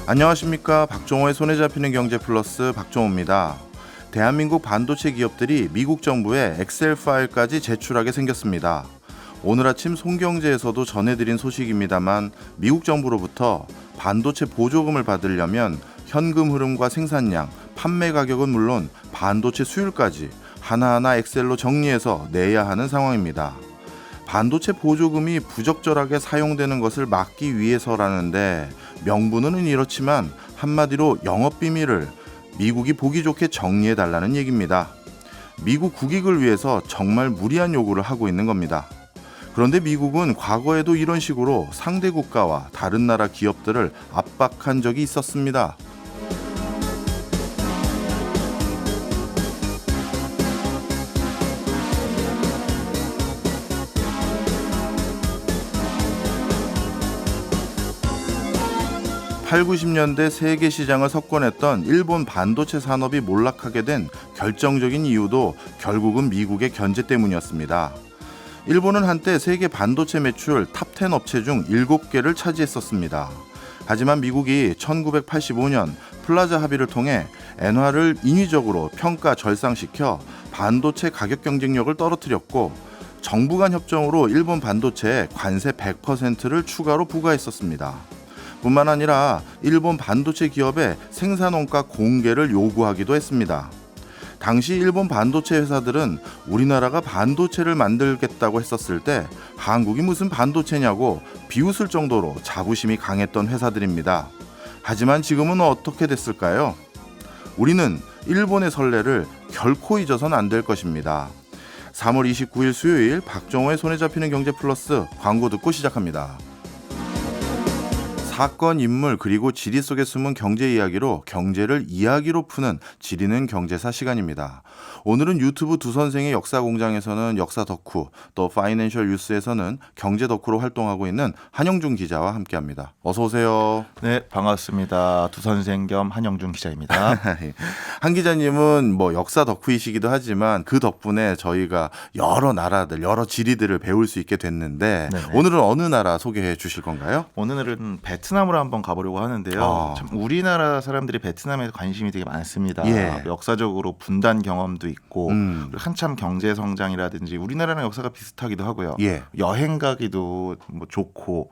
안녕하십니까. 박종호의 손에 잡히는 경제 플러스 박종호입니다. 대한민국 반도체 기업들이 미국 정부에 엑셀 파일까지 제출하게 생겼습니다. 오늘 아침 송경제에서도 전해드린 소식입니다만 미국 정부로부터 반도체 보조금을 받으려면 현금 흐름과 생산량, 판매 가격은 물론 반도체 수율까지 하나하나 엑셀로 정리해서 내야 하는 상황입니다. 반도체 보조금이 부적절하게 사용되는 것을 막기 위해서라는데 명분은 이렇지만 한마디로 영업비밀을 미국이 보기 좋게 정리해달라는 얘기입니다. 미국 국익을 위해서 정말 무리한 요구를 하고 있는 겁니다. 그런데 미국은 과거에도 이런 식으로 상대 국가와 다른 나라 기업들을 압박한 적이 있었습니다. 8, 90년대 세계 시장을 석권했던 일본 반도체 산업이 몰락하게 된 결정적인 이유도 결국은 미국의 견제 때문이었습니다. 일본은 한때 세계 반도체 매출 탑10 업체 중 7개를 차지했었습니다. 하지만 미국이 1985년 플라자 합의를 통해 엔화를 인위적으로 평가 절상시켜 반도체 가격 경쟁력을 떨어뜨렸고 정부 간 협정으로 일본 반도체에 관세 100%를 추가로 부과했었습니다. 뿐만 아니라 일본 반도체 기업의 생산원가 공개를 요구하기도 했습니다. 당시 일본 반도체 회사들은 우리나라가 반도체를 만들겠다고 했었을 때 한국이 무슨 반도체냐고 비웃을 정도로 자부심이 강했던 회사들입니다. 하지만 지금은 어떻게 됐을까요? 우리는 일본의 선례를 결코 잊어선 안 될 것입니다. 3월 29일 수요일 박정호의 손에 잡히는 경제 플러스 광고 듣고 시작합니다. 사건, 인물, 그리고 지리 속에 숨은 경제 이야기로 경제를 이야기로 푸는 지리는 경제사 시간입니다. 오늘은 유튜브 두 선생의 역사 공장에서는 역사 덕후, 또 파이낸셜 뉴스에서는 경제 덕후로 활동하고 있는 한영준 기자와 함께합니다. 어서 오세요. 네, 반갑습니다. 두 선생 겸 한영준 기자입니다. 한 기자님은 뭐 역사 덕후이시기도 하지만 그 덕분에 저희가 여러 나라들, 여러 지리들을 배울 수 있게 됐는데 네네. 오늘은 어느 나라 소개해 주실 건가요? 오늘은 베트남으로 한번 가보려고 하는데요. 참 우리나라 사람들이 베트남에 관심이 되게 많습니다. 예. 역사적으로 분단 경험도 있고 한참 경제 성장이라든지 우리나라랑 역사가 비슷하기도 하고요. 예. 여행 가기도 뭐 좋고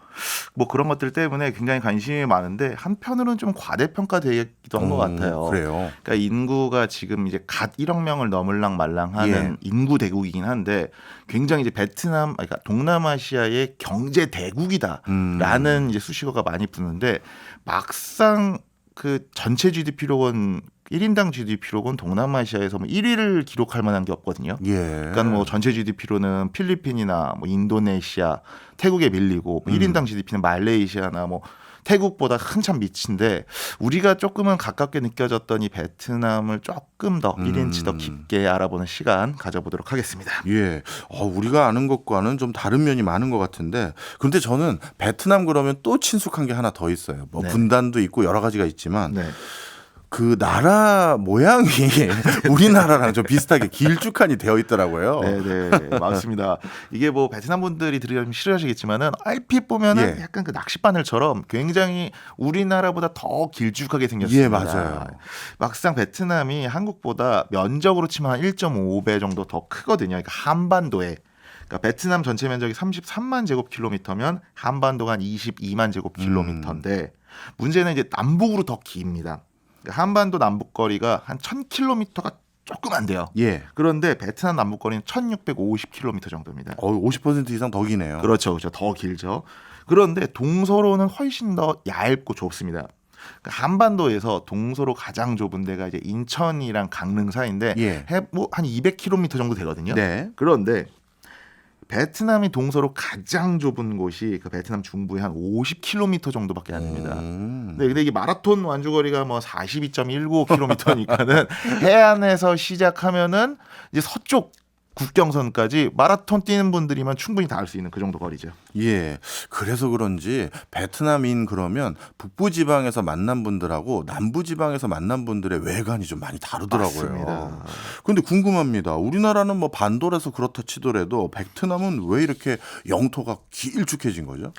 뭐 그런 것들 때문에 굉장히 관심이 많은데 한편으로는 좀 과대평가되기도 한 것 같아요. 그래요. 그러니까 인구가 지금 이제 갓 1억 명을 넘을랑 말랑하는 예. 인구 대국이긴 한데 굉장히 이제 베트남, 그러니까 동남아시아의 경제 대국이다라는 이제 수식어가 많이 붙는데 막상 그 전체 GDP로건 1인당 GDP로건 동남아시아에서 뭐 1위를 기록할 만한 게 없거든요. 예. 그러니까 뭐 전체 GDP로는 필리핀이나 뭐 인도네시아, 태국에 밀리고 1인당 GDP는 말레이시아나 뭐 태국보다 한참 밑인데 우리가 조금은 가깝게 느껴졌던 이 베트남을 조금 더 1인치 더 깊게 알아보는 시간 가져보도록 하겠습니다. 예, 우리가 아는 것과는 좀 다른 면이 많은 것 같은데 그런데 저는 베트남 그러면 또 친숙한 게 하나 더 있어요. 뭐 네. 분단도 있고 여러 가지가 있지만 네. 그 나라 모양이 우리나라랑 좀 비슷하게 길쭉하니 되어 있더라고요. 네, 맞습니다. 이게 뭐 베트남 분들이 들으면 싫어하시겠지만은 얼핏 보면은 예. 약간 그 낚싯바늘처럼 굉장히 우리나라보다 더 길쭉하게 생겼습니다. 예, 맞아요. 막상 베트남이 한국보다 면적으로 치면 한 1.5배 정도 더 크거든요. 그러니까 한반도에. 그러니까 베트남 전체 면적이 33만 제곱킬로미터면 한반도가 한 22만 제곱킬로미터인데 문제는 이제 남북으로 더 깁니다. 한반도 남북거리가 한 1000km가 조금 안 돼요. 예. 그런데 베트남 남북거리는 1650km 정도입니다. 50% 이상 더 기네요. 그렇죠. 더 길죠. 그런데 동서로는 훨씬 더 얇고 좁습니다. 그러니까 한반도에서 동서로 가장 좁은 데가 이제 인천이랑 강릉 사이인데 예. 뭐 한 200km 정도 되거든요. 네. 그런데 베트남이 동서로 가장 좁은 곳이 그 베트남 중부에 한 50km 정도밖에 안 됩니다. 네, 근데 이게 마라톤 완주거리가 뭐 42.19km니까는 해안에서 시작하면은 이제 서쪽 국경선까지 마라톤 뛰는 분들이면 충분히 닿을 수 있는 그 정도 거리죠. 예. 그래서 그런지 베트남인 그러면 북부 지방에서 만난 분들하고 남부 지방에서 만난 분들의 외관이 좀 많이 다르더라고요. 맞습니다. 근데 궁금합니다. 우리나라는 뭐 반도라서 그렇다 치더라도 베트남은 왜 이렇게 영토가 길쭉해진 거죠?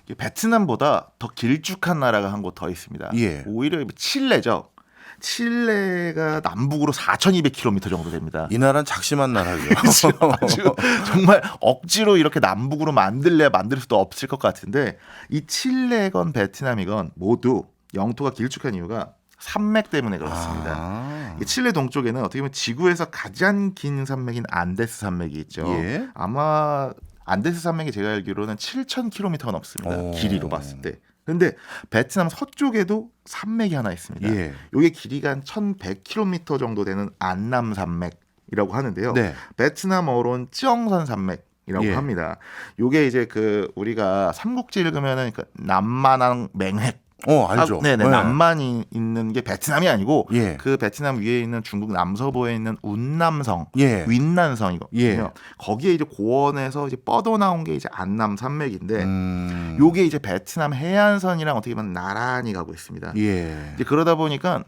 이게 베트남보다 더 길쭉한 나라가 한 곳 더 있습니다. 예. 오히려 칠레죠. 칠레가 남북으로 4,200km 정도 됩니다. 이 나라는 작심한 나라죠. 아주 정말 억지로 이렇게 남북으로 만들 수도 없을 것 같은데 이 칠레건 베트남이건 모두 영토가 길쭉한 이유가 산맥 때문에 그렇습니다. 아. 이 칠레 동쪽에는 어떻게 보면 지구에서 가장 긴 산맥인 안데스 산맥이 있죠. 예. 아마 안데스 산맥이 제가 알기로는 7,000km가 넘습니다. 오. 길이로 봤을 때. 그런데 베트남 서쪽에도 산맥이 하나 있습니다. 예. 이게 길이가 한 1,100km 정도 되는 안남 산맥이라고 하는데요. 네. 베트남어로는 찌엉선 산맥이라고 예. 합니다. 요게 이제 그 우리가 삼국지 읽으면은 그 남만왕 맹획 알죠. 네네. 남만이 있는 게 베트남이 아니고 예. 그 베트남 위에 있는 중국 남서부에 있는 운남성, 예. 윈난성이거든요. 예. 거기에 이제 고원에서 이제 뻗어 나온 게 이제 안남 산맥인데 요게 이제 베트남 해안선이랑 어떻게 보면 나란히 가고 있습니다. 예. 이제 그러다 보니까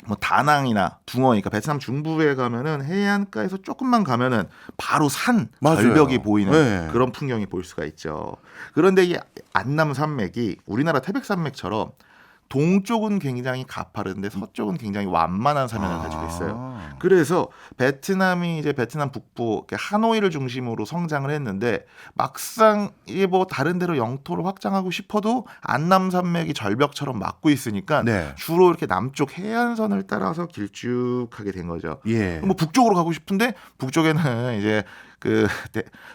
뭐 다낭이나 둥어, 그러니까 베트남 중부에 가면은 해안가에서 조금만 가면은 바로 산 맞아요. 절벽이 보이는 네. 그런 풍경이 보일 수가 있죠. 그런데 이 안남 산맥이 우리나라 태백산맥처럼 동쪽은 굉장히 가파른데 서쪽은 굉장히 완만한 사면을 가지고 있어요. 그래서 베트남이 이제 베트남 북부 하노이를 중심으로 성장을 했는데 막상 이게 뭐 다른 데로 영토를 확장하고 싶어도 안남산맥이 절벽처럼 막고 있으니까 네. 주로 이렇게 남쪽 해안선을 따라서 길쭉하게 된 거죠. 예. 뭐 북쪽으로 가고 싶은데 북쪽에는 이제 그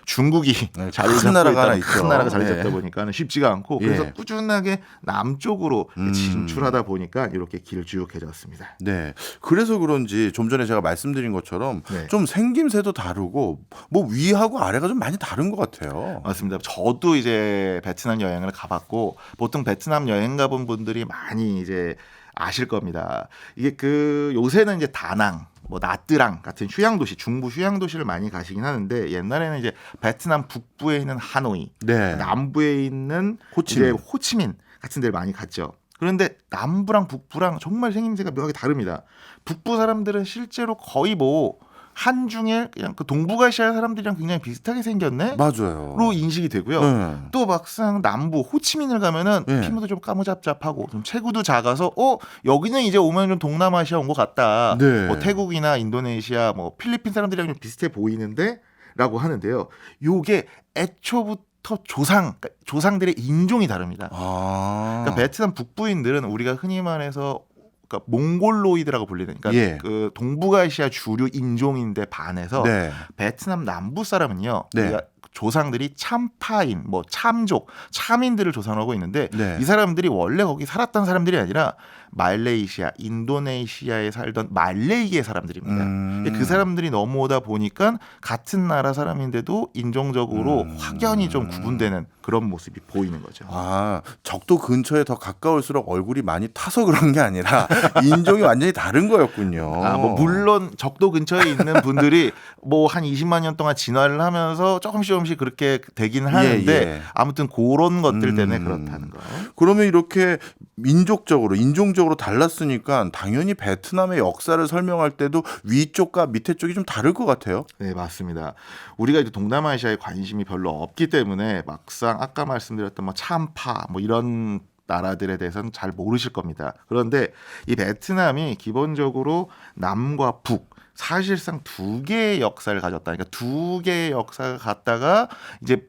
중국이 네, 자리를 큰 잡고 나라가 하나 있다는 있죠. 큰 나라가 자리 네. 잡다 보니까 쉽지가 않고 예. 그래서 꾸준하게 남쪽으로 진출하다 보니까 이렇게 길쭉해졌습니다. 네. 그래서 그런지 좀 전에 제가 말씀드린 것처럼 네. 좀 생김새도 다르고 뭐 위하고 아래가 좀 많이 다른 것 같아요. 맞습니다. 저도 이제 베트남 여행을 가봤고 보통 베트남 여행 가본 분들이 많이 이제 아실 겁니다. 이게 그 요새는 이제 다낭, 뭐 나뜨랑 같은 휴양 도시, 중부 휴양 도시를 많이 가시긴 하는데 옛날에는 이제 베트남 북부에 있는 하노이, 네. 남부에 있는 호치민. 이제 호치민 같은 데를 많이 갔죠. 그런데 남부랑 북부랑 정말 생김새가 묘하게 다릅니다. 북부 사람들은 실제로 거의 뭐 한중에 그냥 그 동북아시아 사람들이랑 굉장히 비슷하게 생겼네. 맞아요. 로 인식이 되고요. 네. 또 막상 남부 호치민을 가면은 네. 피부도 좀 까무잡잡하고 좀 체구도 작아서 여기는 이제 오면 좀 동남아시아 온 것 같다. 네. 뭐 태국이나 인도네시아, 뭐 필리핀 사람들이랑 좀 비슷해 보이는데라고 하는데요. 요게 애초부터 조상들의 인종이 다릅니다. 그러니까 베트남 북부인들은 우리가 흔히 말해서 그러니까 몽골로이드라고 불리는 그러니까 예. 그 동북아시아 주류 인종인데 반해서 네. 베트남 남부 사람은요. 네. 우리가 조상들이 참파인, 뭐 참족, 참인들을 조상하고 있는데 네. 이 사람들이 원래 거기 살았던 사람들이 아니라 말레이시아, 인도네시아에 살던 말레이계 사람들입니다. 그 사람들이 넘어오다 보니까 같은 나라 사람인데도 인종적으로 확연히 좀 구분되는 그런 모습이 보이는 거죠. 적도 근처에 더 가까울수록 얼굴이 많이 타서 그런 게 아니라 인종이 완전히 다른 거였군요. 뭐 물론 적도 근처에 있는 분들이 뭐 한 20만 년 동안 진화를 하면서 조금씩 그렇게 되긴 하는데 예. 아무튼 그런 것들 때문에 그렇다는 거. 그러면 이렇게 인종적으로 달랐으니까 당연히 베트남의 역사를 설명할 때도 위쪽과 밑에 쪽이 좀 다를 것 같아요. 네, 맞습니다. 우리가 이제 동남아시아에 관심이 별로 없기 때문에 막상 아까 말씀드렸던 뭐 참파 뭐 이런 나라들에 대해서는 잘 모르실 겁니다. 그런데 이 베트남이 기본적으로 남과 북 사실상 두 개의 역사를 가졌다. 그러니까 두 개의 역사가 갔다가 이제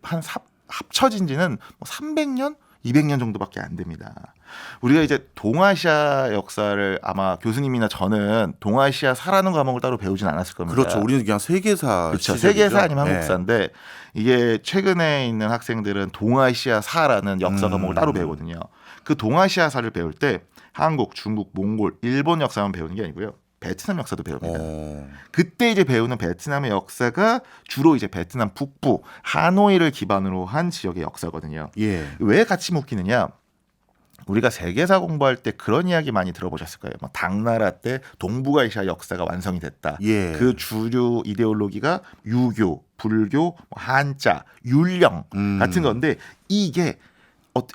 합쳐진 지는 뭐 300년, 200년 정도밖에 안 됩니다. 우리가 이제 동아시아 역사를 아마 교수님이나 저는 동아시아사라는 과목을 따로 배우진 않았을 겁니다. 그렇죠. 우리는 그냥 세계사. 그렇죠. 시절이죠. 세계사 아니면 네. 한국사인데 이게 최근에 있는 학생들은 동아시아사라는 역사 과목을 따로 배우거든요. 그 동아시아사를 배울 때 한국, 중국, 몽골, 일본 역사만 배우는 게 아니고요. 베트남 역사도 배웁니다. 그때 이제 배우는 베트남의 역사가 주로 이제 베트남 북부 하노이를 기반으로 한 지역의 역사거든요. 예. 왜 같이 묶이느냐? 우리가 세계사 공부할 때 그런 이야기 많이 들어보셨을 거예요. 뭐 당나라 때 동북아시아 역사가 완성이 됐다. 예. 그 주류 이데올로기가 유교, 불교, 뭐 한자, 율령 같은 건데 이게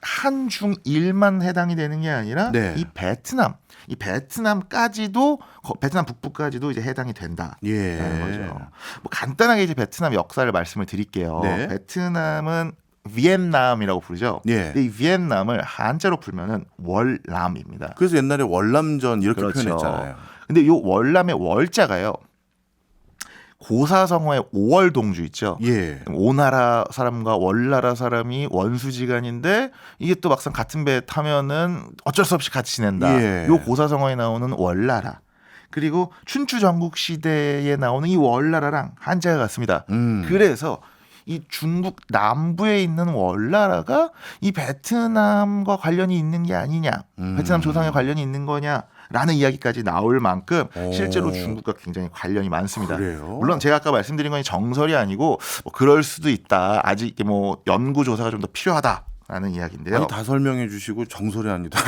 한중일만 해당이 되는 게 아니라 네. 이 베트남까지도 베트남 북부까지도 이제 해당이 된다. 예. 라는 거죠. 뭐 간단하게 이제 베트남 역사를 말씀을 드릴게요. 네. 베트남은 비엔남이라고 부르죠. 예. 근데 이 비엔남을 한자로 풀면은 월남입니다. 그래서 옛날에 월남전 이렇게 그렇죠. 표현했잖아요. 근데 요 월남의 월자가요. 고사성어의 오월동주 있죠. 예. 오나라 사람과 월나라 사람이 원수지간인데 이게 또 막상 같은 배 타면은 어쩔 수 없이 같이 지낸다. 예. 요 고사성어에 나오는 월나라. 그리고 춘추 전국 시대에 나오는 이 월나라랑 한자가 같습니다. 그래서 이 중국 남부에 있는 월나라가 이 베트남과 관련이 있는 게 아니냐, 베트남 조상에 관련이 있는 거냐라는 이야기까지 나올 만큼 실제로 중국과 굉장히 관련이 많습니다. 그래요? 물론 제가 아까 말씀드린 건 정설이 아니고 뭐 그럴 수도 있다. 아직 이게 뭐 연구 조사가 좀 더 필요하다라는 이야기인데요. 아니, 다 설명해 주시고 정설이 아니다.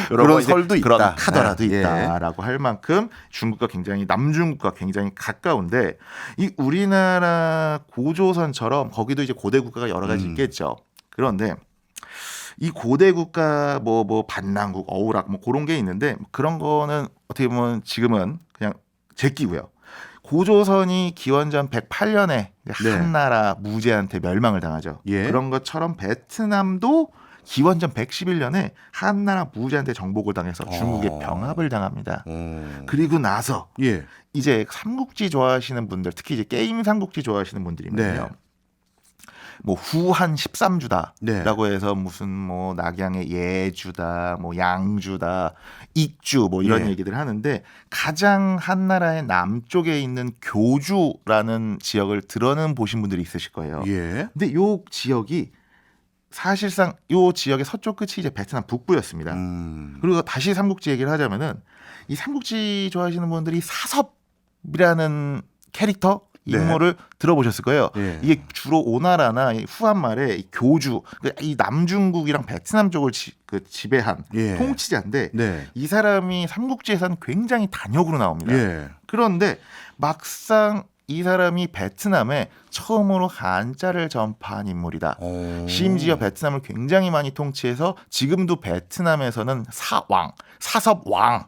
그런 설도 그런 있다. 카더라도 예. 있다라고 할 만큼 중국과 굉장히 남중국과 굉장히 가까운데 이 우리나라 고조선처럼 거기도 이제 고대 국가가 여러 가지 있겠죠. 그런데 이 고대 국가 뭐 반란국, 어우락 뭐 그런 게 있는데 그런 거는 어떻게 보면 지금은 그냥 제끼고요. 고조선이 기원전 108년에 한나라 무제한테 멸망을 당하죠. 예. 그런 것처럼 베트남도 기원전 111년에 한나라 무제한테 정복을 당해서 중국에 병합을 당합니다. 그리고 나서 예. 이제 삼국지 좋아하시는 분들, 특히 이제 게임 삼국지 좋아하시는 분들이면요. 네. 뭐 후한 13주다라고 네. 해서 무슨 뭐 낙양의 예주다, 뭐 양주다, 익주 뭐 이런 예. 얘기들 하는데 가장 한나라의 남쪽에 있는 교주라는 지역을 들어는 보신 분들이 있으실 거예요. 예. 근데 요 지역이 사실상 요 지역의 서쪽 끝이 이제 베트남 북부였습니다. 그리고 다시 삼국지 얘기를 하자면은 이 삼국지 좋아하시는 분들이 사섭이라는 캐릭터 네. 인물을 들어보셨을 거예요. 예. 이게 주로 오나라나 이 후한말의 이 교주, 이 남중국이랑 베트남 쪽을 지배한 예. 통치자인데 네. 이 사람이 삼국지에서는 굉장히 단역으로 나옵니다. 예. 그런데 막상 이 사람이 베트남에 처음으로 한자를 전파한 인물이다. 심지어 베트남을 굉장히 많이 통치해서 지금도 베트남에서는 사섭왕으로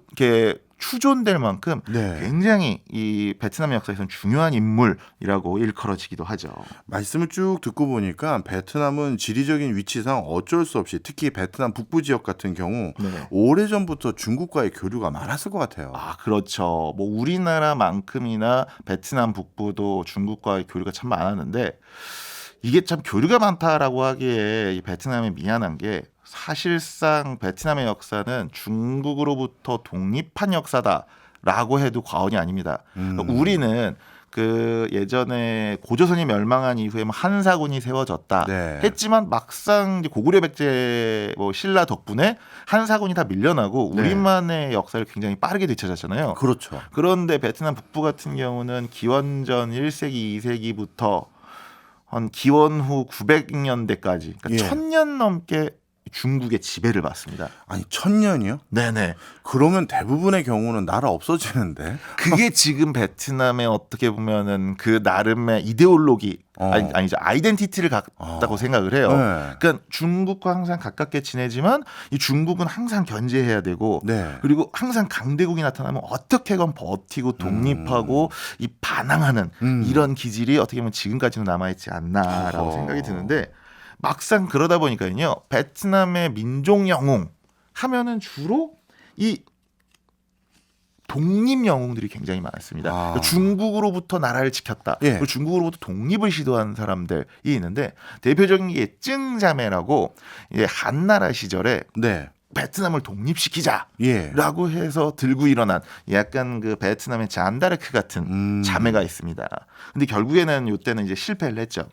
이렇게 추존될 만큼 네. 굉장히 이 베트남 역사에서는 중요한 인물이라고 일컬어지기도 하죠. 말씀을 쭉 듣고 보니까 베트남은 지리적인 위치상 어쩔 수 없이 특히 베트남 북부 지역 같은 경우 네. 오래전부터 중국과의 교류가 많았을 것 같아요. 아, 그렇죠. 뭐 우리나라만큼이나 베트남 북부도 중국과의 교류가 참 많았는데 이게 참 교류가 많다라고 하기에 이 베트남이 미안한 게 사실상 베트남의 역사는 중국으로부터 독립한 역사다라고 해도 과언이 아닙니다. 그러니까 우리는 그 예전에 고조선이 멸망한 이후에 뭐 한사군이 세워졌다 네. 했지만 막상 이제 고구려 백제 뭐 신라 덕분에 한사군이 다 밀려나고 네. 우리만의 역사를 굉장히 빠르게 되찾았잖아요. 그렇죠. 그런데 베트남 북부 같은 경우는 기원전 1세기, 2세기부터 한 기원 후 900년대까지 그러니까 예. 1000년 넘게 중국의 지배를 받습니다. 아니 1000년이요? 네네. 그러면 대부분의 경우는 나라 없어지는데. 그게 지금 베트남의 어떻게 보면은 그 나름의 이데올로기 아니죠 아이덴티티를 갖다고 생각을 해요. 네. 그러니까 중국과 항상 가깝게 지내지만 이 중국은 항상 견제해야 되고 네. 그리고 항상 강대국이 나타나면 어떻게건 버티고 독립하고 이 반항하는 이런 기질이 어떻게 보면 지금까지는 남아있지 않나라고 생각이 드는데 막상 그러다 보니까요 베트남의 민족 영웅 하면은 주로 이 독립 영웅들이 굉장히 많습니다. 그러니까 중국으로부터 나라를 지켰다. 예. 그리고 중국으로부터 독립을 시도한 사람들이 있는데 대표적인 게 증자매라고 이제 한나라 시절에 네. 베트남을 독립시키자라고 예. 해서 들고 일어난 약간 그 베트남의 잔다르크 같은 자매가 있습니다. 근데 결국에는 이때는 이제 실패를 했죠.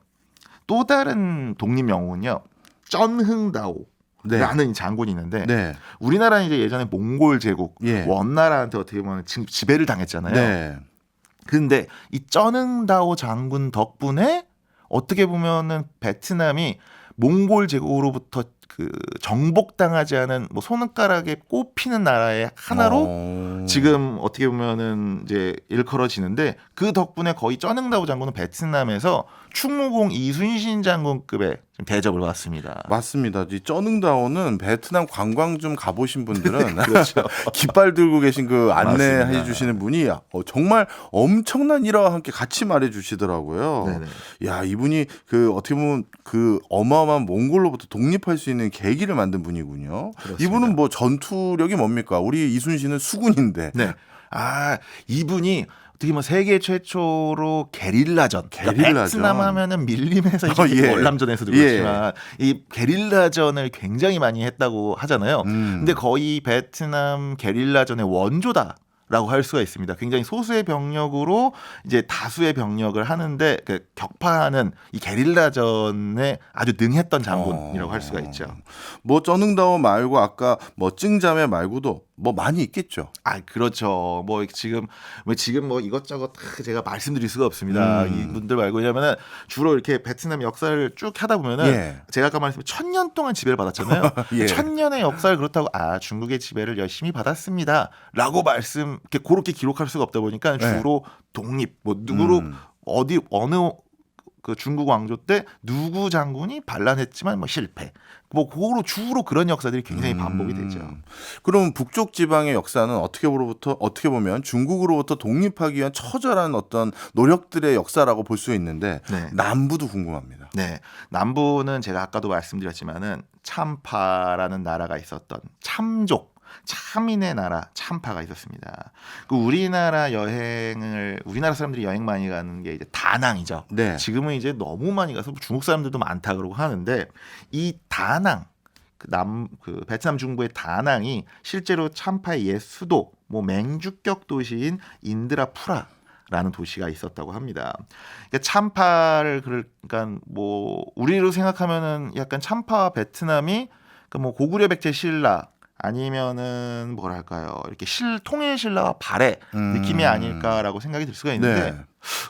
또 다른 독립 영웅은요. 쩐흥다오 네. 라는 장군이 있는데 네. 우리나라는 이제 예전에 몽골 제국 예. 원나라한테 어떻게 보면 지배를 당했잖아요. 네. 근데 이 쩌능다오 장군 덕분에 어떻게 보면은 베트남이 몽골 제국으로부터 그 정복당하지 않은 뭐 손가락에 꼽히는 나라의 하나로 지금 어떻게 보면은 이제 일컬어지는데 그 덕분에 거의 쩌능다오 장군은 베트남에서 충무공 이순신 장군급의 대접을 받았습니다. 맞습니다. 이 쩌능다오는 베트남 관광 좀 가보신 분들은 그렇죠. 깃발 들고 계신 그 안내해 맞습니다. 주시는 분이 정말 엄청난 일화와 함께 같이 말해 주시더라고요. 네네. 야, 이분이 그 어떻게 보면 그 어마어마한 몽골로부터 독립할 수 있는 계기를 만든 분이군요. 그렇습니다. 이분은 뭐 전투력이 뭡니까? 우리 이순신은 수군인데. 네. 이분이 어떻게 보면 세계 최초로 게릴라전. 게릴라전. 베트남 하면은 밀림에서 이제 예. 월남전에서도 예. 그렇지만 이 게릴라전을 굉장히 많이 했다고 하잖아요. 근데 거의 베트남 게릴라전의 원조다. 라고 할 수가 있습니다. 굉장히 소수의 병력으로 이제 다수의 병력을 하는데 격파하는 이 게릴라전에 아주 능했던 장군이라고 할 수가 있죠. 뭐 쩌능다오 말고 아까 뭐 찡자매 말고도 뭐 많이 있겠죠. 그렇죠. 뭐 지금 뭐 이것저것 제가 말씀드릴 수가 없습니다. 이분들 말고 왜냐면은 주로 이렇게 베트남 역사를 쭉 하다 보면은 예. 제가 아까 말했지만 1000년 동안 지배를 받았잖아요. 예. 1000년의 역사를 그렇다고 중국의 지배를 열심히 받았습니다라고 이렇게 그렇게 기록할 수가 없다 보니까 주로 독립 뭐 누구로 어느 그 중국 왕조 때 누구 장군이 반란했지만 뭐 실패. 뭐 그거로 주로 그런 역사들이 굉장히 반복이 되죠. 그럼 북쪽 지방의 역사는 어떻게 보면 중국으로부터 독립하기 위한 처절한 어떤 노력들의 역사라고 볼 수 있는데 네. 남부도 궁금합니다. 네, 남부는 제가 아까도 말씀드렸지만은 참파라는 나라가 있었던 참족. 참인의 나라 참파가 있었습니다. 우리나라 사람들이 여행 많이 가는 게 이제 다낭이죠. 네. 지금은 이제 너무 많이 가서 중국 사람들도 많다 그러고 하는데 이 다낭 그 베트남 중부의 다낭이 실제로 참파의 옛 수도 뭐 맹주격 도시인 인드라푸라라는 도시가 있었다고 합니다. 그러니까 참파를 그러니까 뭐 우리로 생각하면은 약간 참파와 베트남이 뭐 고구려 백제 신라 아니면은 뭐랄까요 이렇게 통일 신라와 발해 느낌이 아닐까라고 생각이 들 수가 있는데 네.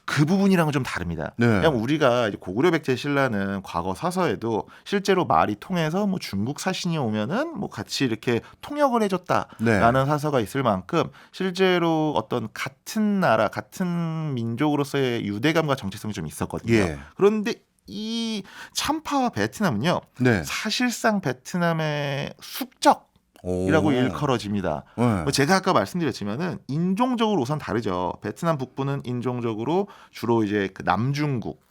그 부분이랑은 좀 다릅니다. 네. 그냥 우리가 이제 고구려 백제 신라는 과거 사서에도 실제로 말이 통해서 뭐 중국 사신이 오면은 뭐 같이 이렇게 통역을 해줬다라는 사서가 있을 만큼 실제로 어떤 같은 나라 같은 민족으로서의 유대감과 정체성이 좀 있었거든요. 예. 그런데 이 참파와 베트남은요 네. 사실상 베트남의 숙적 이라고 일컬어집니다. 네. 제가 아까 말씀드렸지만은 인종적으로 우선 다르죠. 베트남 북부는 인종적으로 주로 이제 그 남중국,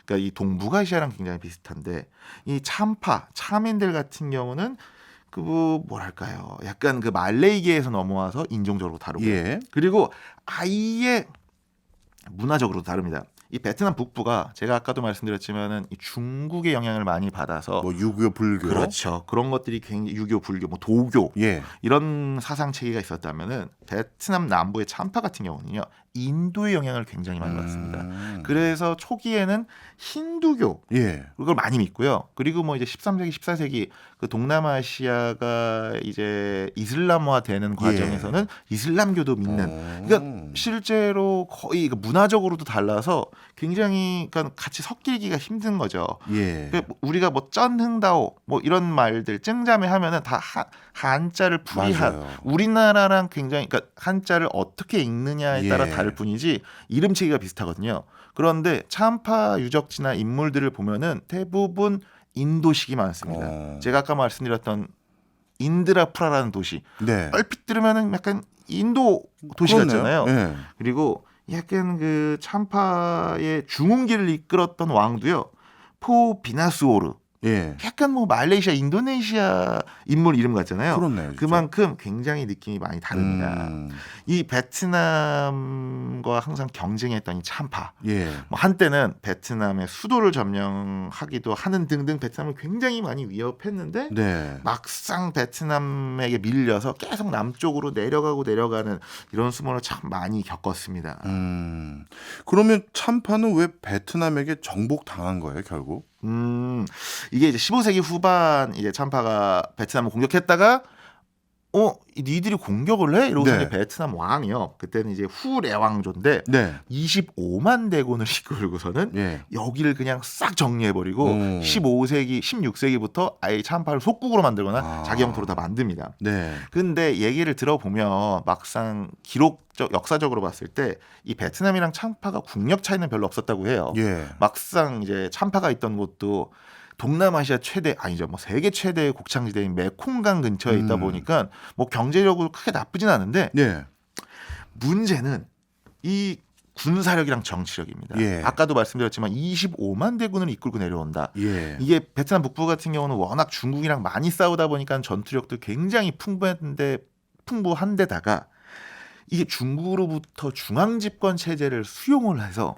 그러니까 이 동북아시아랑 굉장히 비슷한데 이 참인들 같은 경우는 뭐랄까요, 약간 그 말레이계에서 넘어와서 인종적으로 다르고, 예. 그리고 아예 문화적으로도 다릅니다. 이 베트남 북부가 제가 아까도 말씀드렸지만은 이 중국의 영향을 많이 받아서 뭐 유교, 불교. 그렇죠. 그런 것들이 굉장히 유교, 불교, 뭐 도교 예. 이런 사상 체계가 있었다면은 베트남 남부의 참파 같은 경우는요 인도의 영향을 굉장히 많이 받습니다. 그래서 초기에는 힌두교 예. 그걸 많이 믿고요. 그리고 뭐 이제 13세기, 14세기 그 동남아시아가 이제 이슬람화되는 과정에서는 이슬람교도 믿는. 그러니까 실제로 거의 문화적으로도 달라서 굉장히 그러니까 같이 섞이기가 힘든 거죠. 예. 그러니까 우리가 뭐 쩐흥다오 뭐 이런 말들 쨍자매 하면은 다 한자를 풀이한 맞아요. 우리나라랑 굉장히 그러니까 한자를 어떻게 읽느냐에 따라 예. 다를 뿐이지 이름 체계가 비슷하거든요. 그런데 참파 유적지나 인물들을 보면은 대부분 인도식이 많습니다. 제가 아까 말씀드렸던 인드라푸라라는 도시 네. 얼핏 들으면은 약간 인도 도시 그렇네요. 같잖아요. 예. 그리고 약간 그 참파의 중흥기를 이끌었던 왕도요. 포비나스오르. 예. 약간 뭐 말레이시아, 인도네시아 인물 이름 같잖아요. 그렇네요. 진짜. 그만큼 굉장히 느낌이 많이 다릅니다. 이 베트남과 항상 경쟁했던 이 참파. 예. 뭐 한때는 베트남의 수도를 점령하기도 하는 등등 베트남을 굉장히 많이 위협했는데 네. 막상 베트남에게 밀려서 계속 남쪽으로 내려가는 이런 수모를 참 많이 겪었습니다. 그러면 참파는 왜 베트남에게 정복당한 거예요, 결국? 이게 이제 15세기 후반 이제 참파가 베트남을 공격했다가 니들이 공격을 해? 이러고서 네. 이제 베트남 왕이요. 그때는 이제 후레왕조인데 네. 25만 대군을 이끌고서는 예. 여기를 그냥 싹 정리해버리고 15세기, 16세기부터 아예 참파를 속국으로 만들거나 자기 영토로 다 만듭니다. 네. 근데 얘기를 들어보면 막상 역사적으로 봤을 때 이 베트남이랑 참파가 국력 차이는 별로 없었다고 해요. 예. 막상 이제 참파가 있던 곳도 동남아시아 최대 아니죠 뭐 세계 최대의 곡창지대인 메콩강 근처에 있다 보니까 뭐 경제력으로 크게 나쁘진 않은데 예. 문제는 이 군사력이랑 정치력입니다. 예. 아까도 말씀드렸지만 25만 대군을 이끌고 내려온다. 예. 이게 베트남 북부 같은 경우는 워낙 중국이랑 많이 싸우다 보니까 전투력도 굉장히 풍부한데다가 이게 중국으로부터 중앙 집권 체제를 수용을 해서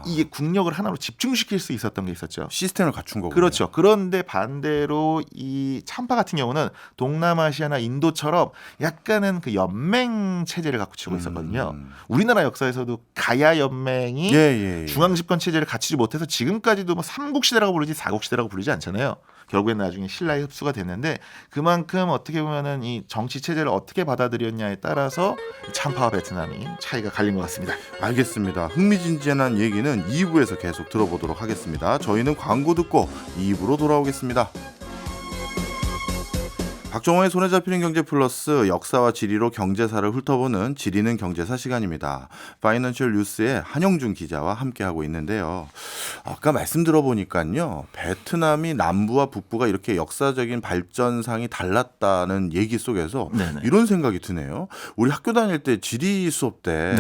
이게 국력을 하나로 집중시킬 수 있었던 게 있었죠. 시스템을 갖춘 거군요. 그렇죠. 그런데 반대로 이 참파 같은 경우는 동남아시아나 인도처럼 약간은 그 연맹 체제를 갖추고 있었거든요. 우리나라 역사에서도 가야 연맹이 예. 중앙 집권 체제를 갖추지 못해서 지금까지도 뭐 삼국 시대라고 부르지 사국 시대라고 부르지 않잖아요. 결국엔 나중에 신라에 흡수가 됐는데 그만큼 어떻게 보면은 이 정치 체제를 어떻게 받아들였냐에 따라서 참파와 베트남이 차이가 갈린 것 같습니다. 알겠습니다. 흥미진진한 얘기는 2부에서 계속 들어보도록 하겠습니다. 저희는 광고 듣고 2부로 돌아오겠습니다. 박정호의 손에 잡히는 경제 플러스 역사와 지리로 경제사를 훑어보는 지리는 경제사 시간입니다. 파이낸셜 뉴스의 한영준 기자와 함께하고 있는데요. 아까 말씀 들어보니까요. 베트남이 남부와 북부가 이렇게 역사적인 발전상이 달랐다는 얘기 속에서 네네. 이런 생각이 드네요. 우리 학교 다닐 때 지리 수업 때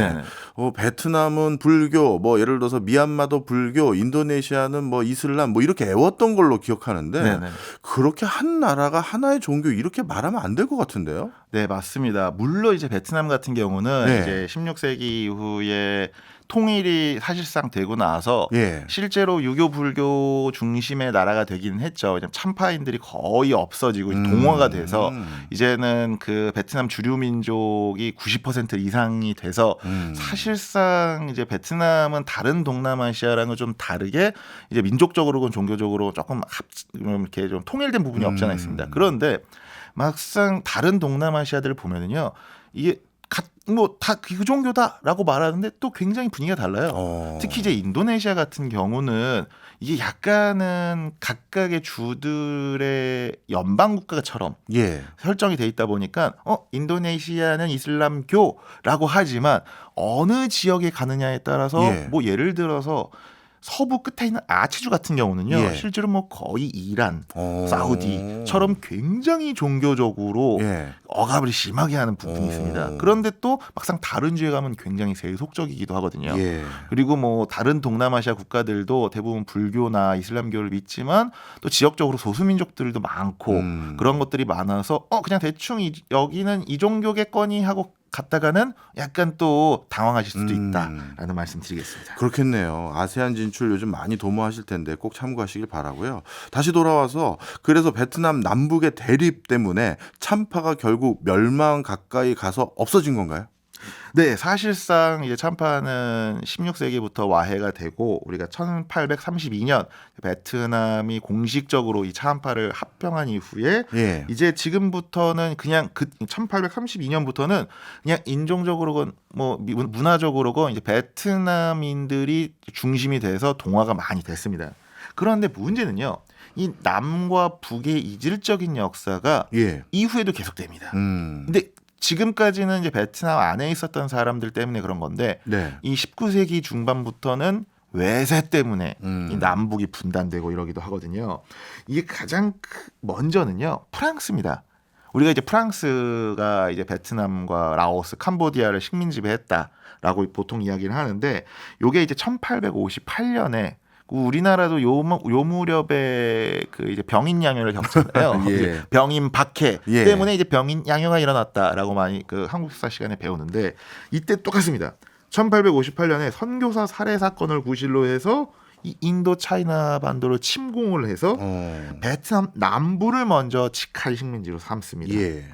베트남은 불교, 뭐 예를 들어서 미얀마도 불교, 인도네시아는 뭐 이슬람 뭐 이렇게 애웠던 걸로 기억하는데 네네. 그렇게 한 나라가 하나의 종교 이렇게 말하면 안 될 것 같은데요? 네, 맞습니다. 물론 이제 베트남 같은 경우는 네. 이제 16세기 이후에 통일이 사실상 되고 나서 예. 실제로 유교 불교 중심의 나라가 되긴 했죠. 왜냐면 참파인들이 거의 없어지고 이제 동화가 돼서 이제는 그 베트남 주류 민족이 90% 이상이 돼서 사실상 이제 베트남은 다른 동남아시아랑은 좀 다르게 이제 민족적으로건 종교적으로 조금 이렇게 좀 통일된 부분이 없지 않아 있습니다. 그런데 막상 다른 동남아시아들을 보면은요, 이게 뭐 다 그 종교다라고 말하는데 또 굉장히 분위기가 달라요. 특히 이제 인도네시아 같은 경우는 이게 약간은 각각의 주들의 연방 국가처럼 예. 설정이 돼 있다 보니까 인도네시아는 이슬람교라고 하지만 어느 지역에 가느냐에 따라서 예. 뭐 예를 들어서 서부 끝에 있는 아체주 같은 경우는요. 예. 실제로 뭐 거의 이란, 사우디처럼 굉장히 종교적으로 예. 억압을 심하게 하는 부분이 있습니다. 그런데 또 막상 다른 지역에 가면 굉장히 세속적이기도 하거든요. 예. 그리고 뭐 다른 동남아시아 국가들도 대부분 불교나 이슬람교를 믿지만 또 지역적으로 소수민족들도 많고 그런 것들이 많아서 그냥 대충 여기는 이 종교겠거니 하고 갔다가는 약간 또 당황하실 수도 있다라는 말씀 드리겠습니다. 그렇겠네요. 아세안 진출 요즘 많이 도모하실 텐데 꼭 참고하시길 바라고요. 다시 돌아와서 그래서 베트남 남북의 대립 때문에 참파가 결국 멸망 가까이 가서 없어진 건가요? 네, 사실상 이제 참파는 16세기부터 와해가 되고 우리가 1832년 베트남이 공식적으로 이 참파를 합병한 이후에 예. 이제 지금부터는 그냥 1832년부터는 그냥 인종적으로건 뭐 문화적으로건 이제 베트남인들이 중심이 돼서 동화가 많이 됐습니다. 그런데 문제는요. 이 남과 북의 이질적인 역사가 예. 이후에도 계속됩니다. 근데 지금까지는 이제 베트남 안에 있었던 사람들 때문에 그런 건데 네. 이 19세기 중반부터는 외세 때문에 이 남북이 분단되고 이러기도 하거든요. 이게 가장 먼저는요 프랑스입니다. 우리가 이제 프랑스가 이제 베트남과 라오스, 캄보디아를 식민 지배했다라고 보통 이야기를 하는데 이게 이제 1858년에 우리나라도 요 무렵에 그 이제 병인 양요를 겪잖아요. 예. 병인 박해 예. 때문에 이제 병인 양요가 일어났다라고 많이 그 한국사 시간에 배우는데 이때 똑같습니다. 1858년에 선교사 살해 사건을 구실로 해서 이 인도 차이나 반도를 침공을 해서 베트남 남부를 먼저 직할 식민지로 삼습니다. 예.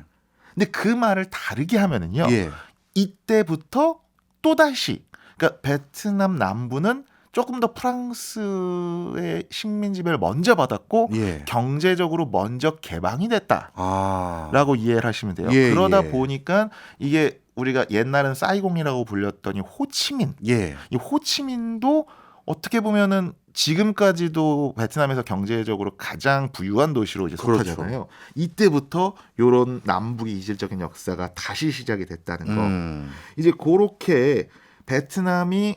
근데 그 말을 다르게 하면은요. 예. 이때부터 또 다시 그러니까 베트남 남부는 조금 더 프랑스의 식민 지배를 먼저 받았고 예. 경제적으로 먼저 개방이 됐다라고 아. 이해를 하시면 돼요. 예, 그러다 예. 보니까 이게 우리가 옛날은 사이공이라고 불렸더니 호치민, 예. 이 호치민도 어떻게 보면은 지금까지도 베트남에서 경제적으로 가장 부유한 도시로 이제 그렇죠. 속하잖아요. 이때부터 이런 남북의 이질적인 역사가 다시 시작이 됐다는 거. 이제 그렇게 베트남이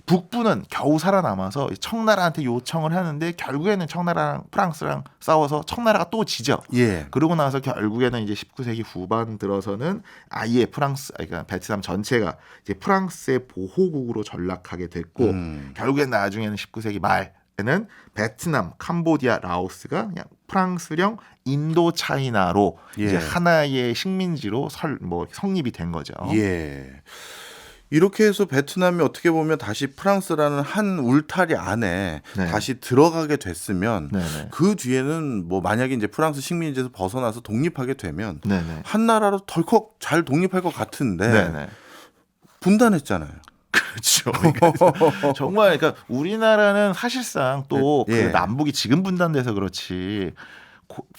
북부는 겨우 살아남아서 청나라한테 요청을 하는데 결국에는 청나라랑 프랑스랑 싸워서 청나라가 또 지죠. 예. 그러고 나서 결국에는 이제 19세기 후반 들어서는 아예 그러니까 베트남 전체가 이제 프랑스의 보호국으로 전락하게 됐고 결국엔 나중에는 19세기 말에는 베트남, 캄보디아, 라오스가 그냥 프랑스령 인도 차이나로 예. 이제 하나의 식민지로 성립이 된 거죠. 예. 이렇게 해서 베트남이 어떻게 보면 다시 프랑스라는 한 울타리 안에 네. 다시 들어가게 됐으면 네네. 그 뒤에는 뭐 만약에 이제 프랑스 식민지에서 벗어나서 독립하게 되면 네네. 한 나라로 덜컥 잘 독립할 것 같은데 네네. 분단했잖아요. 그렇죠. 그러니까 정말 그러니까 우리나라는 사실상 또 그 예. 남북이 지금 분단돼서 그렇지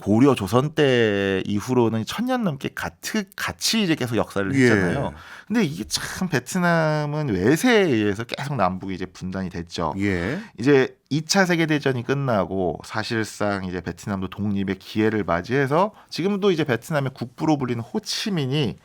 고려 조선 때 이후로는 1000년 넘게 같이 이제 계속 역사를 했잖아요. 예. 근데 이게 참 베트남은 외세에 의해서 계속 남북이 이제 분단이 됐죠. 예. 이제 2차 세계 대전이 끝나고 사실상 이제 베트남도 독립의 기회를 맞이해서 지금도 이제 베트남의 국부로 불리는 호치민이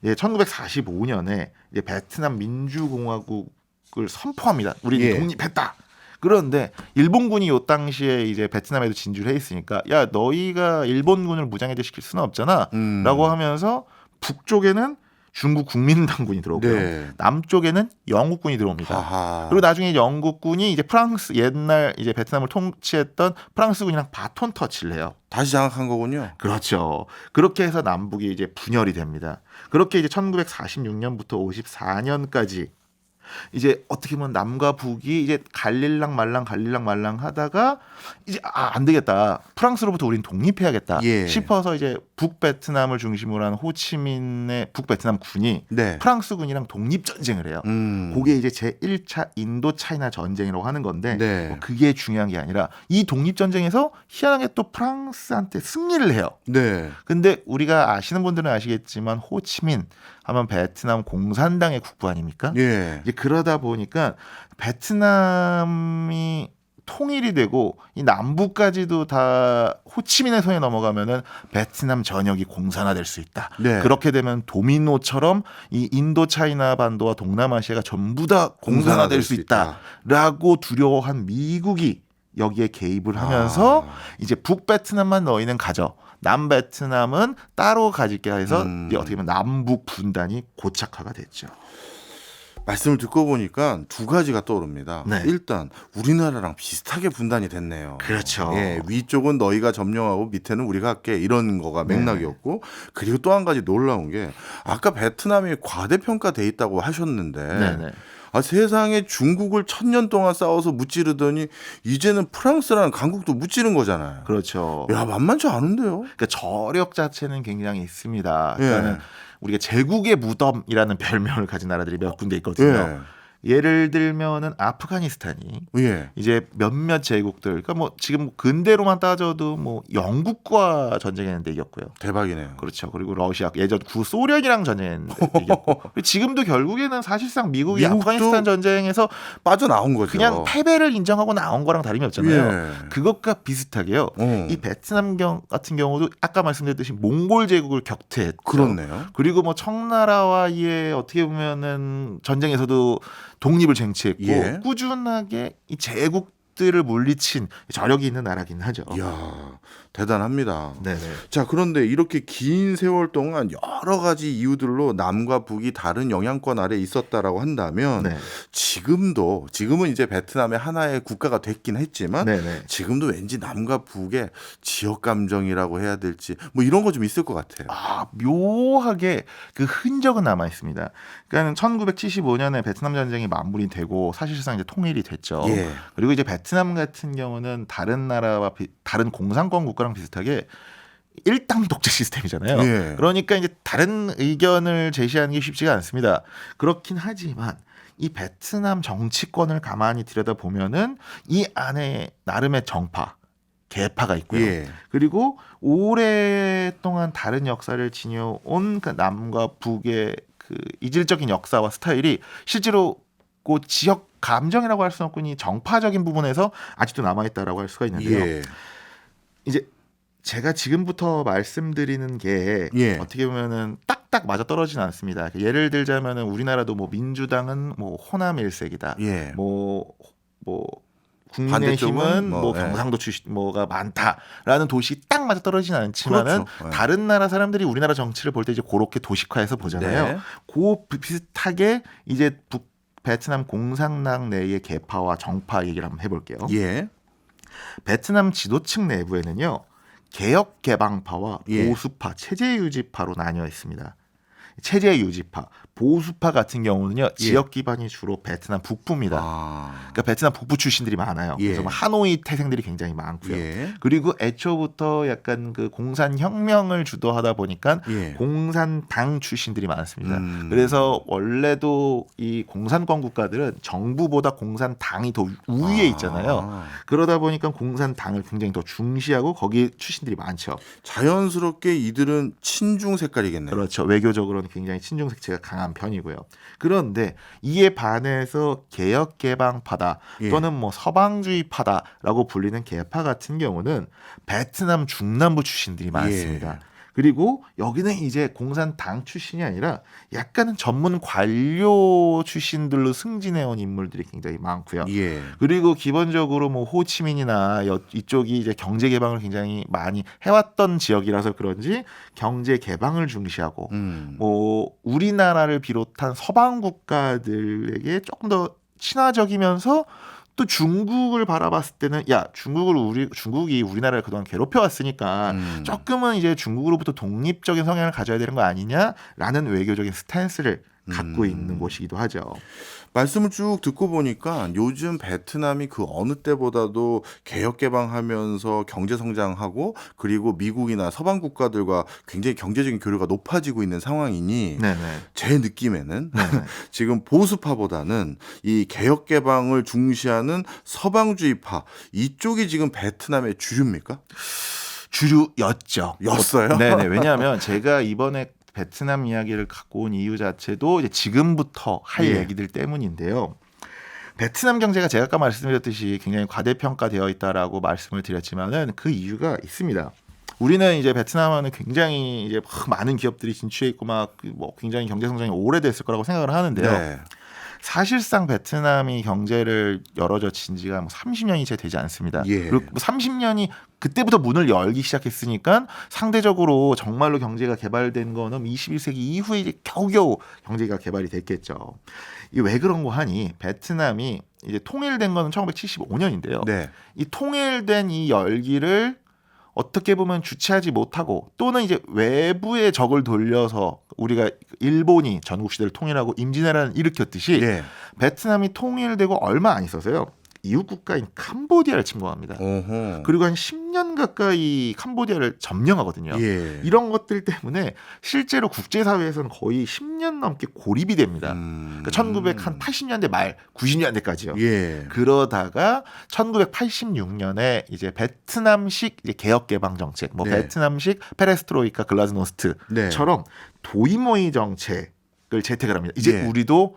1945년에 이제 베트남 민주공화국을 선포합니다. 우리는 예. 독립했다. 그런데 일본군이 요 당시에 이제 베트남에도 진주를 해 있으니까 야 너희가 일본군을 무장해제 시킬 수는 없잖아라고 하면서 북쪽에는 중국 국민당군이 들어오고요. 네. 남쪽에는 영국군이 들어옵니다. 아하. 그리고 나중에 영국군이 이제 프랑스 옛날 이제 베트남을 통치했던 프랑스군이랑 바톤 터치를 해요. 다시 장악한 거군요. 그렇죠. 그렇게 해서 남북이 이제 분열이 됩니다. 그렇게 이제 1946년부터 54년까지 이제 어떻게 보면 남과 북이 이제 갈릴랑 말랑 하다가 이제 안 되겠다. 프랑스로부터 우린 독립해야겠다 예. 싶어서 이제 북베트남을 중심으로 한 호치민의 북베트남 군이 네. 프랑스군이랑 독립 전쟁을 해요. 그게 이제 제1차 인도 차이나 전쟁이라고 하는 건데 네. 뭐 그게 중요한 게 아니라 이 독립 전쟁에서 희한하게 또 프랑스한테 승리를 해요. 네. 근데 우리가 아시는 분들은 아시겠지만 호치민 하면 베트남 공산당의 국부 아닙니까? 예. 이제 그러다 보니까 베트남이 통일이 되고 이 남부까지도 다 호치민의 손에 넘어가면은 베트남 전역이 공산화될 수 있다. 네. 그렇게 되면 도미노처럼 이 인도 차이나 반도와 동남아시아가 전부 다 공산화될 수 있다라고 두려워한 미국이 여기에 개입을 하면서 이제 북베트남만 너희는 가져. 남베트남은 따로 가질게 해서 이제 어떻게 보면 남북 분단이 고착화가 됐죠. 말씀을 듣고 보니까 두 가지가 떠오릅니다. 네. 일단 우리나라랑 비슷하게 분단이 됐네요. 그렇죠. 예, 위쪽은 너희가 점령하고 밑에는 우리가 할게 이런 거가 맥락이었고 그리고 또 한 가지 놀라운 게 아까 베트남이 과대평가돼 있다고 하셨는데 네네. 세상에 중국을 1000년 동안 싸워서 무찌르더니 이제는 프랑스라는 강국도 무찌른 거잖아요. 그렇죠. 야, 만만치 않은데요. 그러니까 저력 자체는 굉장히 있습니다. 예. 그러니까 우리가 제국의 무덤이라는 별명을 가진 나라들이 몇 군데 있거든요. 예를 들면은 아프가니스탄이 예. 이제 몇몇 제국들, 그러니까 뭐 지금 근대로만 따져도 뭐 영국과 전쟁했는데 이겼고요. 대박이네요. 그렇죠. 그리고 러시아 예전 구소련이랑 전쟁했는데 이겼고 지금도 결국에는 사실상 미국이 아프가니스탄 전쟁에서 빠져나온 거죠. 그냥 패배를 인정하고 나온 거랑 다름이 없잖아요. 예. 그것과 비슷하게요. 이 베트남 같은 경우도 아까 말씀드렸듯이 몽골 제국을 격퇴했죠. 그렇네요. 그리고 뭐 청나라와의 어떻게 보면은 전쟁에서도 독립을 쟁취했고 예. 꾸준하게 이 제국들을 물리친 저력이 있는 나라긴 하죠. 이야, 대단합니다. 네네. 자, 그런데 이렇게 긴 세월 동안 여러 가지 이유들로 남과 북이 다른 영향권 아래 있었다라고 한다면 네. 지금은 이제 베트남의 하나의 국가가 됐긴 했지만 네네. 지금도 왠지 남과 북의 지역 감정이라고 해야 될지 뭐 이런 거 좀 있을 것 같아요. 묘하게 그 흔적은 남아 있습니다. 그러니까 1975년에 베트남 전쟁이 마무리되고 사실상 이제 통일이 됐죠. 예. 그리고 이제 베트남 같은 경우는 다른 나라와 다른 공산권 국가랑 비슷하게 일당 독재 시스템이잖아요. 예. 그러니까 이제 다른 의견을 제시하는 게 쉽지가 않습니다. 그렇긴 하지만 이 베트남 정치권을 가만히 들여다보면은 이 안에 나름의 정파, 계파가 있고요. 예. 그리고 오랫동안 다른 역사를 지녀온 그 남과 북의 그 이질적인 역사와 스타일이 실제로 그 지역 감정이라고 할 수는 없고 이 정파적인 부분에서 아직도 남아있다라고 할 수가 있는데요. 예. 이제 제가 지금부터 말씀드리는 게 예. 어떻게 보면은 딱딱 맞아 떨어지는 않습니다. 예를 들자면은 우리나라도 뭐 민주당은 뭐 호남 일색이다. 예. 뭐 반대쪽은 국민의힘은 뭐, 뭐 예. 경상도 출신 뭐가 많다라는 도시 딱 맞아 떨어지는 않지만은 그렇죠. 예. 다른 나라 사람들이 우리나라 정치를 볼 때 이제 그렇게 도식화해서 보잖아요. 네. 그 비슷하게 이제 베트남 공산당 내의 계파와 정파 얘기를 한번 해볼게요. 예. 베트남 지도층 내부에는요 개혁 개방파와 예. 보수파, 체제 유지파로 나뉘어 있습니다. 체제 유지파, 보수파 같은 경우는요 지역 기반이 주로 베트남 북부입니다. 아. 그러니까 베트남 북부 출신들이 많아요. 예. 그래서 뭐 하노이 태생들이 굉장히 많고요. 예. 그리고 애초부터 약간 그 공산 혁명을 주도하다 보니까 예. 공산당 출신들이 많습니다. 음. 그래서 원래도 이 공산권 국가들은 정부보다 공산당이 더 우위에 있잖아요. 아. 그러다 보니까 공산당을 굉장히 더 중시하고 거기 출신들이 많죠. 자연스럽게 이들은 친중 색깔이겠네요. 그렇죠. 외교적으로는 굉장히 친중 색채가 강한 편이고요. 그런데 이에 반해서 개혁 개방파다 예. 또는 뭐 서방주의파다라고 불리는 계파 같은 경우는 베트남 중남부 출신들이 많습니다. 예. 그리고 여기는 이제 공산당 출신이 아니라 약간은 전문 관료 출신들로 승진해온 인물들이 굉장히 많고요. 예. 그리고 기본적으로 뭐 호치민이나 이쪽이 이제 경제 개방을 굉장히 많이 해왔던 지역이라서 그런지 경제 개방을 중시하고 뭐 우리나라를 비롯한 서방 국가들에게 조금 더 친화적이면서 또 중국을 바라봤을 때는 야 중국이 우리나라를 그동안 괴롭혀 왔으니까 조금은 이제 중국으로부터 독립적인 성향을 가져야 되는 거 아니냐라는 외교적인 스탠스를 갖고 있는 곳이기도 하죠. 말씀을 쭉 듣고 보니까 요즘 베트남이 그 어느 때보다도 개혁 개방하면서 경제 성장하고 그리고 미국이나 서방 국가들과 굉장히 경제적인 교류가 높아지고 있는 상황이니 네네. 제 느낌에는 네네. 지금 보수파보다는 이 개혁 개방을 중시하는 서방주의파 이쪽이 지금 베트남의 주류입니까? 주류였죠. 였어요? 네네. 왜냐하면 제가 이번에 베트남 이야기를 갖고 온 이유 자체도 이제 지금부터 할 예. 얘기들 때문인데요. 베트남 경제가 제가 아까 말씀드렸듯이 굉장히 과대평가되어 있다라고 말씀을 드렸지만은 그 이유가 있습니다. 우리는 이제 베트남은 굉장히 이제 많은 기업들이 진출해 있고 막 뭐 굉장히 경제 성장이 오래됐을 거라고 생각을 하는데요. 네. 사실상 베트남이 경제를 열어젖힌 지가 뭐 30년이 채 되지 않습니다. 예. 그리고 30년이 그때부터 문을 열기 시작했으니까 상대적으로 정말로 경제가 개발된 거는 21세기 이후에 이제 겨우겨우 경제가 개발이 됐겠죠. 이게 왜 그런 거 하니 베트남이 이제 통일된 거는 1975년인데요. 네. 이 통일된 이 열기를 어떻게 보면 주체하지 못하고 또는 이제 외부의 적을 돌려서 우리가 일본이 전국 시대를 통일하고 임진왜란을 일으켰듯이 예. 베트남이 통일되고 얼마 안 있어서요. 이웃 국가인 캄보디아를 침공합니다. 어허. 그리고 한 10년 가까이 캄보디아를 점령하거든요. 예. 이런 것들 때문에 실제로 국제사회에서는 거의 10년 넘게 고립이 됩니다. 그러니까 1980년대 말 90년대까지요. 예. 그러다가 1986년에 이제 베트남식 이제 개혁 개방 정책, 뭐 네. 베트남식 페레스트로이카 글라즈노스트처럼 네. 도이모이 정책을 채택을 합니다. 이제 예. 우리도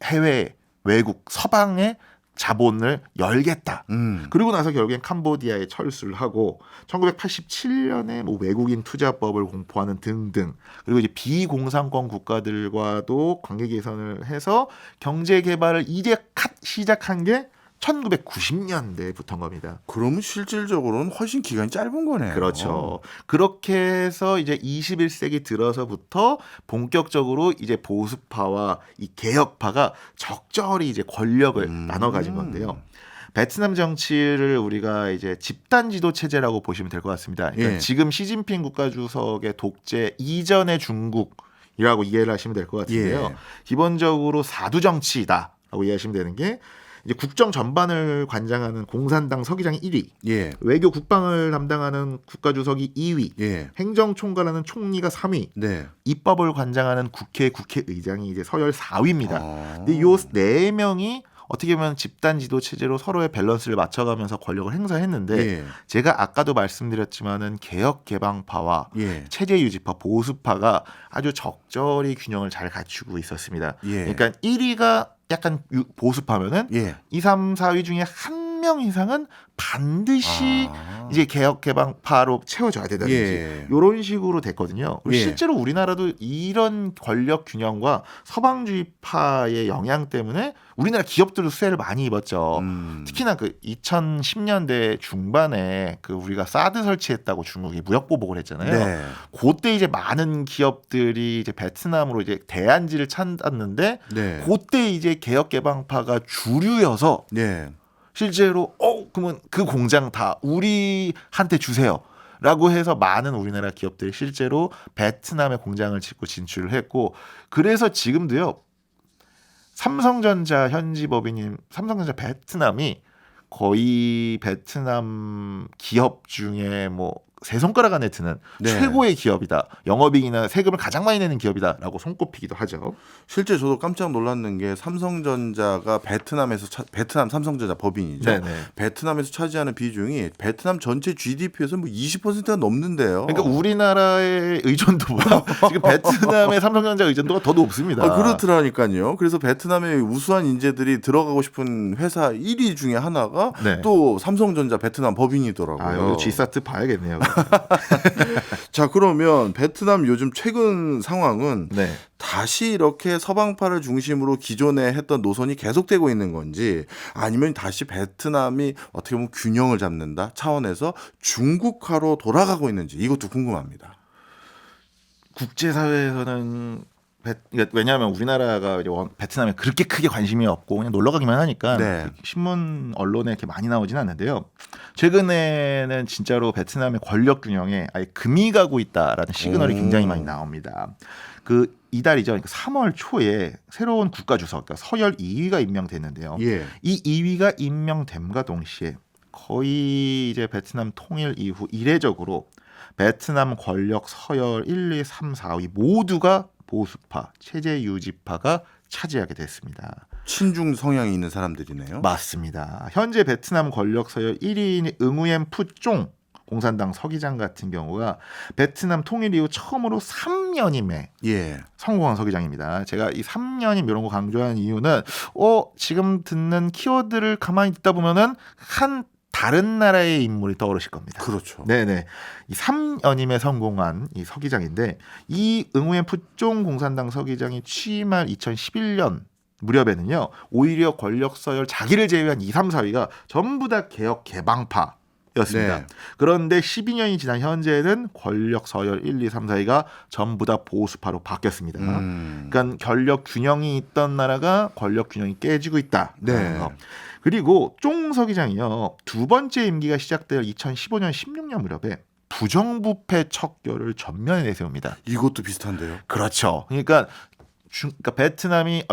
해외 외국 서방의 자본을 열겠다. 그리고 나서 결국엔 캄보디아에 철수를 하고 1987년에 뭐 외국인 투자법을 공포하는 등등 그리고 이제 비공산권 국가들과도 관계 개선을 해서 경제 개발을 이제 시작한 게 1990년대부터인 겁니다. 그러면 실질적으로는 훨씬 기간이 짧은 거네요. 그렇죠. 그렇게 해서 이제 21세기 들어서부터 본격적으로 이제 보수파와 이 개혁파가 적절히 이제 권력을 나눠 가진 건데요. 베트남 정치를 우리가 이제 집단 지도 체제라고 보시면 될 것 같습니다. 그러니까 예. 지금 시진핑 국가주석의 독재 이전의 중국이라고 이해를 하시면 될 것 같은데요. 예. 기본적으로 사두 정치다라고 이해하시면 되는 게 이제 국정 전반을 관장하는 공산당 서기장이 1위, 예. 외교 국방을 담당하는 국가주석이 2위, 예. 행정총괄하는 총리가 3위, 네. 입법을 관장하는 국회의장이 이제 서열 4위입니다. 아. 근데 요 네 명이 어떻게 보면 집단 지도 체제로 서로의 밸런스를 맞춰가면서 권력을 행사했는데 예. 제가 아까도 말씀드렸지만은 개혁 개방파와 예. 체제 유지파 보수파가 아주 적절히 균형을 잘 갖추고 있었습니다. 예. 그러니까 1위가 약간 보수파면은 예. 2, 3, 4위 중에 한 명 이상은 반드시 아. 이제 개혁 개방파로 채워줘야 되다든지 예. 이런 식으로 됐거든요. 그리고 예. 실제로 우리나라도 이런 권력 균형과 서방주의파의 영향 때문에 우리나라 기업들도 수혜를 많이 입었죠. 특히나 그 2010년대 중반에 그 우리가 사드 설치했다고 중국이 무역 보복을 했잖아요. 네. 그때 이제 많은 기업들이 이제 베트남으로 이제 대안지를 찾았는데 네. 그때 이제 개혁 개방파가 주류여서 네. 실제로 그러면 그 공장 다 우리한테 주세요라고 해서 많은 우리나라 기업들이 실제로 베트남에 공장을 짓고 진출을 했고 그래서 지금도요. 삼성전자 현지 법인인 삼성전자 베트남이 거의 베트남 기업 중에 뭐 세 손가락 안에 드는 네. 최고의 기업이다. 영업이익이나 세금을 가장 많이 내는 기업이다라고 손꼽히기도 하죠. 실제 저도 깜짝 놀랐는 게 삼성전자가 베트남 삼성전자 법인이죠. 네네. 베트남에서 차지하는 비중이 베트남 전체 GDP에서 뭐 20%가 넘는데요. 그러니까 우리나라의 의존도보다 지금 베트남의 삼성전자 의존도가 더 높습니다. 그렇더라니까요. 그래서 베트남의 우수한 인재들이 들어가고 싶은 회사 1위 중에 하나가 네. 또 삼성전자 베트남 법인이더라고요. 아, 이거 G사트 봐야겠네요. 자, 그러면 베트남 요즘 최근 상황은 네. 다시 이렇게 서방파를 중심으로 기존에 했던 노선이 계속되고 있는 건지 아니면 다시 베트남이 어떻게 보면 균형을 잡는다 차원에서 중국화로 돌아가고 있는지 이것도 궁금합니다. 국제사회에서는 그러니까 왜냐하면 우리나라가 이제 베트남에 그렇게 크게 관심이 없고 그냥 놀러 가기만 하니까 네. 신문 언론에 이렇게 많이 나오지는 않는데요. 최근에는 진짜로 베트남의 권력 균형에 아예 금이 가고 있다라는 시그널이 굉장히 많이 나옵니다. 그 이달이죠. 그러니까 3월 초에 새로운 국가 주석, 그러니까 서열 2위가 임명됐는데요. 예. 이 2위가 임명됨과 동시에 거의 이제 베트남 통일 이후 이례적으로 베트남 권력 서열 1, 2, 3, 4위 모두가 보수파, 체제 유지파가 차지하게 됐습니다. 친중 성향이 있는 사람들이네요. 맞습니다. 현재 베트남 권력 서열 1위인 응우엔 푸쫑 공산당 서기장 같은 경우가 베트남 통일 이후 처음으로 3년임에 예. 성공한 서기장입니다. 제가 이 3년임 이런 거 강조하는 이유는 지금 듣는 키워드를 가만히 듣다 보면은 한 다른 나라의 인물이 떠오르실 겁니다. 그렇죠. 네네. 이 3년임에 성공한 이 서기장인데 이 응우엔 푸쫑 공산당 서기장이 취임할 2011년 무렵에는요. 오히려 권력 서열 자기를 제외한 2, 3, 4위가 전부 다 개혁 개방파였습니다. 네. 그런데 12년이 지난 현재는 권력 서열 1, 2, 3, 4위가 전부 다 보수파로 바뀌었습니다. 그러니까 권력 균형이 있던 나라가 권력 균형이 깨지고 있다. 네. 그리고 쫑 서기장이요. 두 번째 임기가 시작되어 2015년 16년 무렵에 부정부패 척결을 전면에 내세웁니다. 이것도 비슷한데요. 그렇죠. 그러니까 베트남이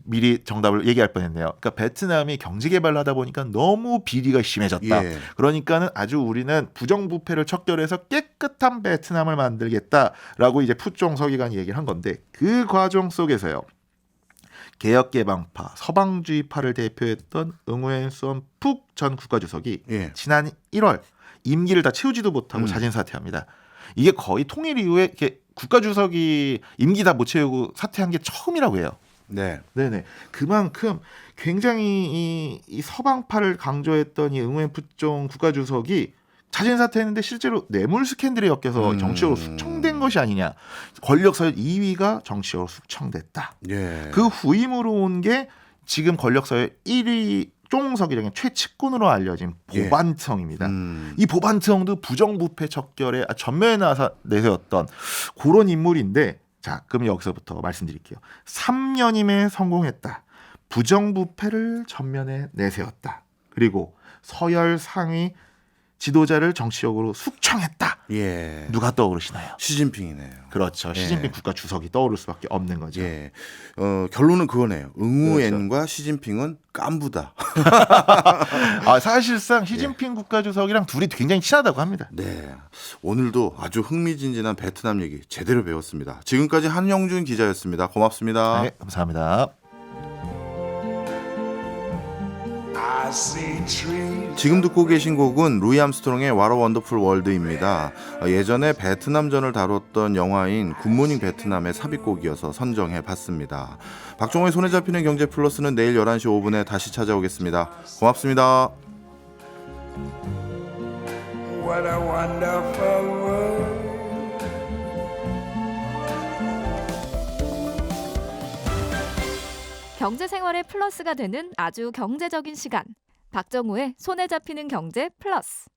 미리 정답을 얘기할 뻔했네요. 그러니까 베트남이 경제 개발을 하다 보니까 너무 비리가 심해졌다. 예. 그러니까는 아주 우리는 부정부패를 척결해서 깨끗한 베트남을 만들겠다라고 이제 푸쫑 서기관이 얘기를 한 건데 그 과정 속에서요. 개혁개방파, 서방주의파를 대표했던 응우엔 수언 푹 전 국가주석이 예. 지난 1월 임기를 다 채우지도 못하고 자진 사퇴합니다. 이게 거의 통일 이후에 이렇게 국가주석이 임기 다 못 채우고 사퇴한 게 처음이라고 해요. 네. 네네. 그만큼 굉장히 이 서방파를 강조했던 이 응우엔 푸쫑 국가주석이 자진 사퇴했는데 실제로 뇌물 스캔들에 엮여서 정치적으로 숙청된 것이 아니냐. 권력 서열 2위가 정치적으로 숙청됐다. 예. 그 후임으로 온 게 지금 권력 서열 1위 쫑 서기장의 최측근으로 알려진 보반트형입니다. 이 보반트형도 부정부패 척결에 전면에 나서 내세웠던 그런 인물인데 자, 그럼 여기서부터 말씀드릴게요. 3년임에 성공했다. 부정부패를 전면에 내세웠다. 그리고 서열 상위 지도자를 정치적으로 숙청했다. 예. 누가 떠오르시나요? 시진핑이네요. 그렇죠. 시진핑 국가 주석이 떠오를 수밖에 없는 거죠. 예. 결론은 그거네요. 응우엔과 시진핑은 깐부다. 사실상 시진핑 국가 주석이랑 둘이 굉장히 친하다고 합니다. 네. 오늘도 아주 흥미진진한 베트남 얘기 제대로 배웠습니다. 지금까지 한영준 기자였습니다. 고맙습니다. 네, 감사합니다. 지금 듣고 계신 곡은 루이 암스트롱의 What a Wonderful World입니다. 예전에 베트남전을 다뤘던 영화인 굿모닝 베트남의 삽입곡이어서 선정해봤습니다. 박종호의 손에 잡히는 경제 플러스는 내일 11시 5분에 다시 찾아오겠습니다. 고맙습니다. What a wonderful world. 경제 생활의 플러스가 되는 아주 경제적인 시간. 박정우의 손에 잡히는 경제 플러스.